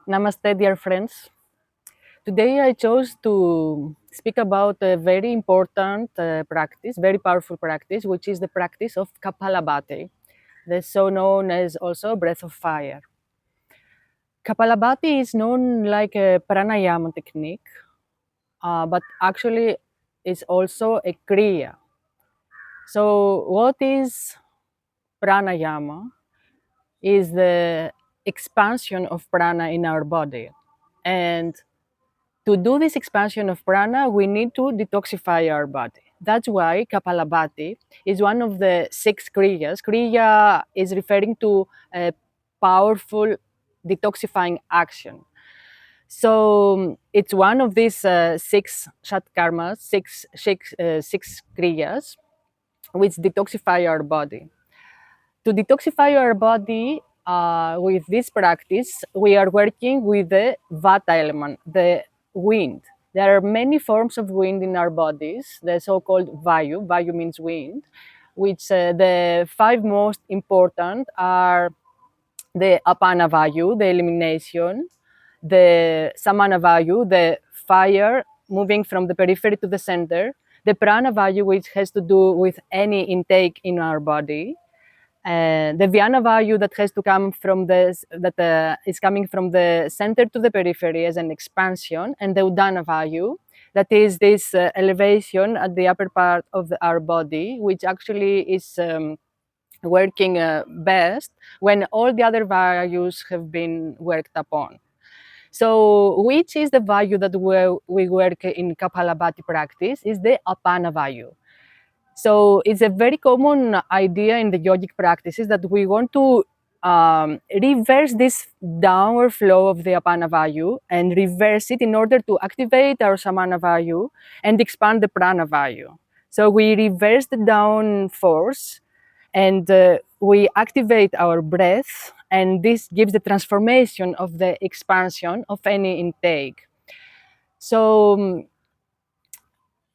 Namaste, dear friends. Today I chose to speak about a very important practice, very powerful practice, which is the practice of Kapalabhati, the so known as also breath of fire. Kapalabhati is known like a pranayama technique, but actually it's also a kriya. So what is pranayama? Is the expansion of prana in our body. And to do this expansion of prana, we need to detoxify our body. That's why Kapalabhati is one of the 6 Kriyas. Kriya is referring to a powerful detoxifying action. So it's one of these 6 Shatkarmas, six Kriyas, which detoxify our body. To detoxify our body with this practice, we are working with the Vata element, the wind. There are many forms of wind in our bodies, the so-called Vayu. Vayu means wind, which the 5 most important are the Apana Vayu, the elimination, the Samana Vayu, the fire moving from the periphery to the center, the Prana Vayu, which has to do with any intake in our body, the Vyana Vayu that has to come from is coming from the center to the periphery as an expansion, and the Udana Vayu, that is this elevation at the upper part of our body, which actually is working best when all the other values have been worked upon. So, which is the value that we work in Kapalabhati practice is the Apana Vayu. So it's a very common idea in the yogic practices that we want to reverse this downward flow of the Apana Vayu and reverse it in order to activate our Samana Vayu and expand the Prana Vayu. So we reverse the down force and we activate our breath, and this gives the transformation of the expansion of any intake. So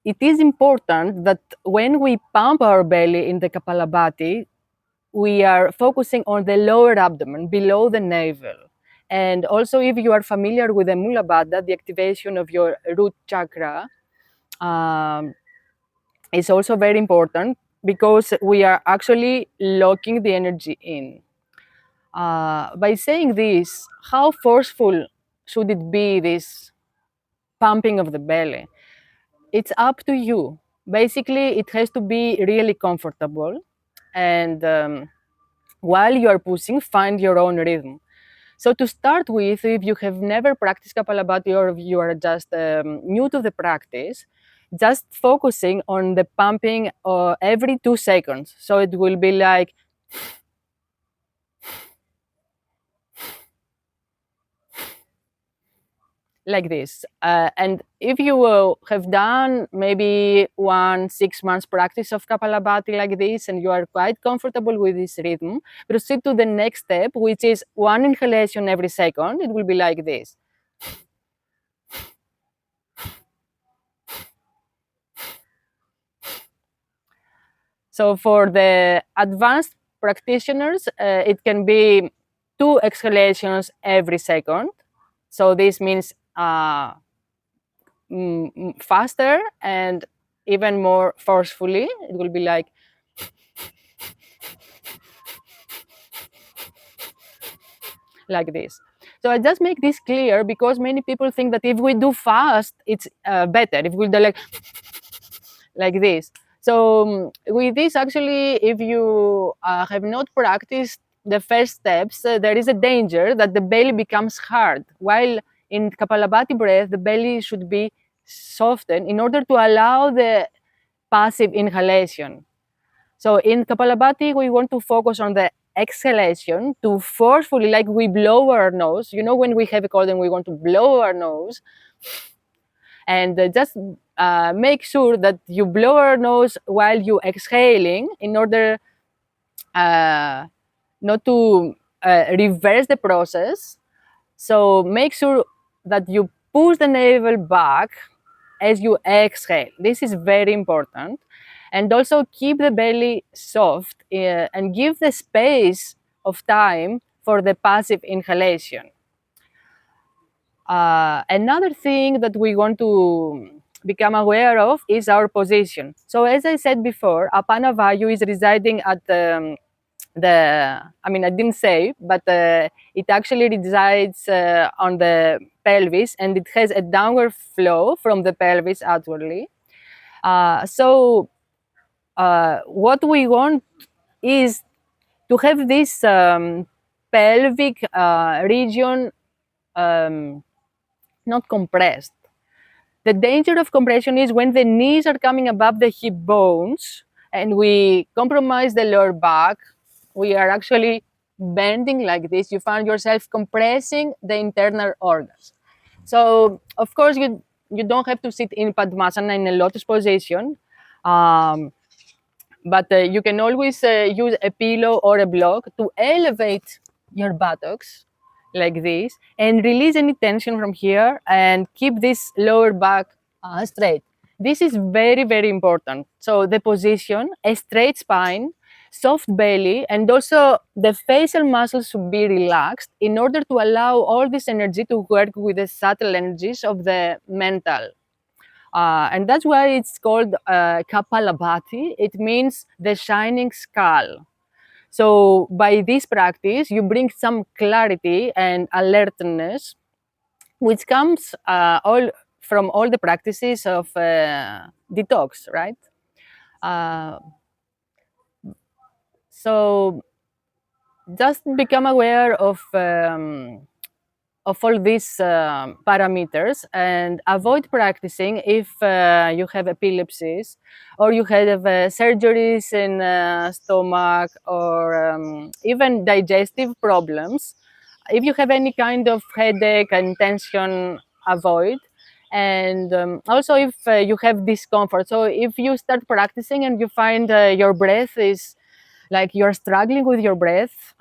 it is important that when we pump our belly in the Kapalabhati, we are focusing on the lower abdomen, below the navel. And also, if you are familiar with the Mulabhadra, the activation of your root chakra, um, is also very important because we are actually locking the energy in. By saying this, how forceful should it be, this pumping of the belly? It's up to you. Basically, it has to be really comfortable. And while you are pushing, find your own rhythm. So to start with, if you have never practiced Kapalabhati or if you are just new to the practice, just focusing on the pumping every 2 seconds. So it will be like this. And if you have done maybe 6 months practice of Kapalabhati like this, and you are quite comfortable with this rhythm, proceed to the next step, which is 1 inhalation every second. It will be like this. So for the advanced practitioners, it can be 2 exhalations every second. So this means faster and even more forcefully. It will be like this. So I just make this clear because many people think that if we do fast, it's better. If we do like this. So with this, actually, if you have not practiced the first steps, there is a danger that the belly becomes hard. While in Kapalabhati breath, the belly should be softened in order to allow the passive inhalation. So in Kapalabhati, we want to focus on the exhalation to forcefully, like we blow our nose. You know, when we have a cold and we want to blow our nose, and just make sure that you blow your nose while you exhaling in order not to reverse the process. So make sure that you push the navel back as you exhale. This is very important. And also keep the belly soft and give the space of time for the passive inhalation. Another thing that we want to become aware of is our position. So as I said before, Apana Vayu is residing at I mean, I didn't say, but it actually resides on the pelvis, and it has a downward flow from the pelvis outwardly. What we want is to have this pelvic region um, not compressed. The danger of compression is when the knees are coming above the hip bones and we compromise the lower back, we are actually bending like this. You find yourself compressing the internal organs. So, of course, you don't have to sit in Padmasana in a lotus position. Um, but you can always use a pillow or a block to elevate your buttocks like this and release any tension from here and keep this lower back straight. This is very, very important. So the position, a straight spine, soft belly, and also the facial muscles should be relaxed in order to allow all this energy to work with the subtle energies of the mental. And that's why it's called Kapalabhati. It means the shining skull. So by this practice, you bring some clarity and alertness, which comes all from all the practices of detox, right? Uh, so just become aware of all these parameters and avoid practicing if you have epilepsies or you have surgeries in stomach or even digestive problems. If you have any kind of headache and tension, avoid. And also if you have discomfort. So if you start practicing and you find your breath is like you're struggling with your breath,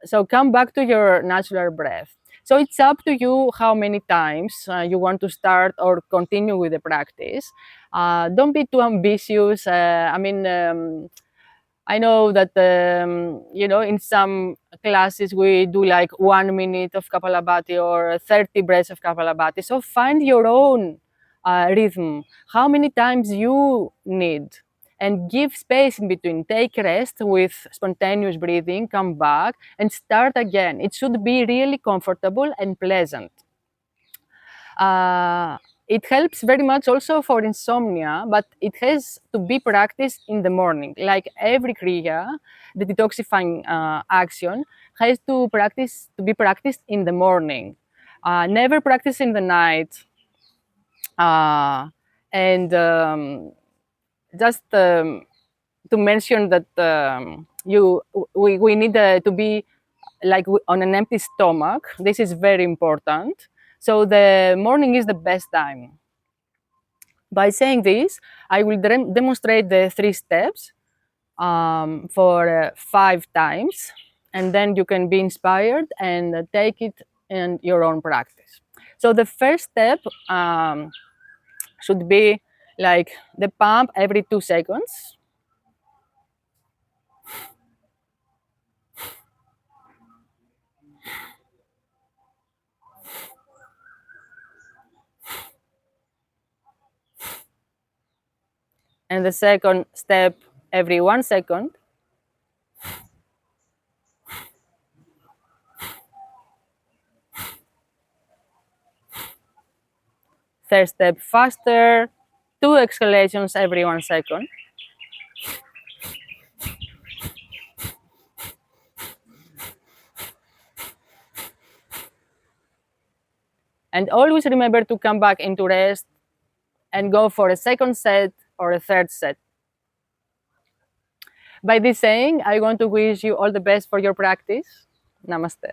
so come back to your natural breath. So it's up to you how many times you want to start or continue with the practice. Don't be too ambitious. I know that in some classes we do like 1 minute of Kapalabhati or 30 breaths of Kapalabhati. So find your own rhythm. How many times you need, and give space in between. Take rest with spontaneous breathing. Come back and start again. It should be really comfortable and pleasant. Uh, it helps very much also for insomnia, but it has to be practiced in the morning. Like every kriya, the detoxifying action has to be practiced in the morning. Never practice in the night. Uh, and just to mention that we need to be like on an empty stomach. This is very important. So the morning is the best time. By saying this, I will demonstrate the 3 steps for 5 times, and then you can be inspired and take it in your own practice. So the first step should be like the pump every 2 seconds. And the second step every 1 second. Third step faster, 2 exhalations every 1 second. And always remember to come back into rest and go for a second set or a third set. By this saying, I want to wish you all the best for your practice. Namaste.